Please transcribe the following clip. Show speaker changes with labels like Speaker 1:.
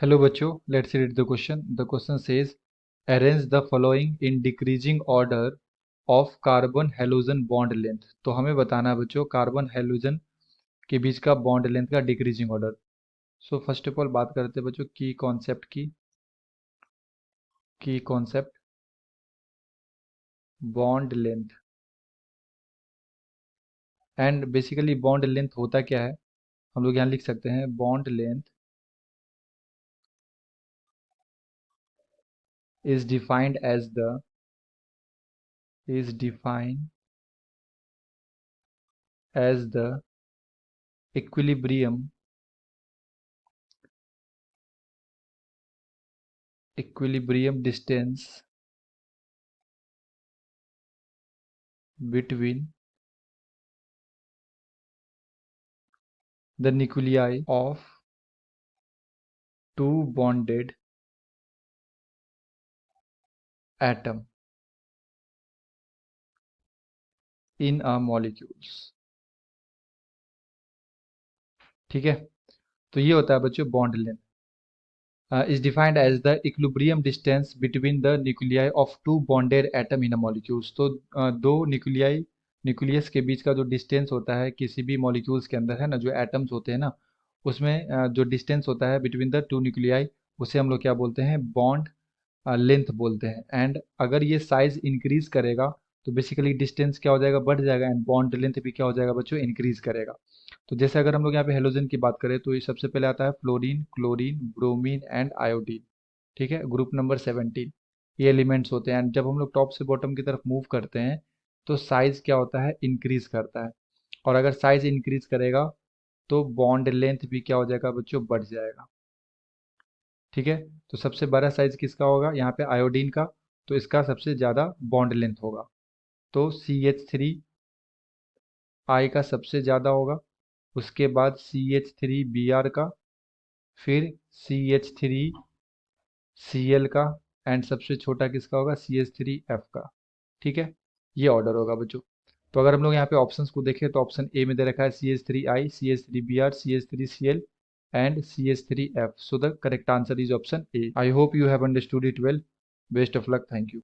Speaker 1: Hello बच्चों, let's read the question. The question says, arrange the following in decreasing order of carbon halogen bond length. तो हमें बताना है बच्चों carbon halogen के बीच का बॉन्ड लेंथ का decreasing order. So first of all बात करते हैं बच्चों की concept bond length. And basically bond length होता क्या है, हम लोग यहाँ लिख सकते हैं bond length is defined as the is defined as the equilibrium distance between the nuclei of two bonded atom in a molecules. ठीक है, तो ये होता है बच्चों bond length. Is defined as the equilibrium distance between the nuclei of two bonded atom in a molecules. तो दो nucleus के बीच का जो डिस्टेंस होता है किसी भी मॉलिक्यूल्स के अंदर है ना, जो एटम्स होते हैं ना, उसमें जो डिस्टेंस होता है बिटवीन द टू न्यूक्लियाई, उसे हम लोग क्या बोलते हैं, बॉन्ड लेंथ बोलते हैं. एंड अगर ये साइज इंक्रीज करेगा तो बेसिकली डिस्टेंस क्या हो जाएगा, बढ़ जाएगा, एंड बॉन्ड लेंथ भी क्या हो जाएगा बच्चों, इंक्रीज करेगा. तो जैसे अगर हम लोग यहाँ पे हेलोजन की बात करें तो ये सबसे पहले आता है fluorine, chlorine, bromine and iodine. ठीक है, ग्रुप नंबर 17 ये एलिमेंट्स होते हैं. एंड जब हम लोग टॉप से बॉटम की तरफ मूव करते हैं तो साइज क्या होता है, इंक्रीज करता है. और अगर साइज इंक्रीज करेगा तो बॉन्ड लेंथ भी क्या हो जाएगा बच्चों, बढ़ जाएगा. ठीक है, तो सबसे बड़ा साइज किसका होगा यहाँ पे, आयोडीन का. तो इसका सबसे ज़्यादा बॉन्ड लेंथ होगा. तो CH3 आई का सबसे ज़्यादा होगा, उसके बाद CH3Br का, फिर CH3Cl का, एंड सबसे छोटा किसका होगा, CH3F का. ठीक है, ये ऑर्डर होगा बच्चों. तो अगर हम लोग यहाँ पे ऑप्शंस को देखें तो ऑप्शन ए में दे रखा है CH3I, CH3Br, CH3Cl and CH3F. So the correct answer is option A. I hope you have understood it well. Best of luck. Thank you.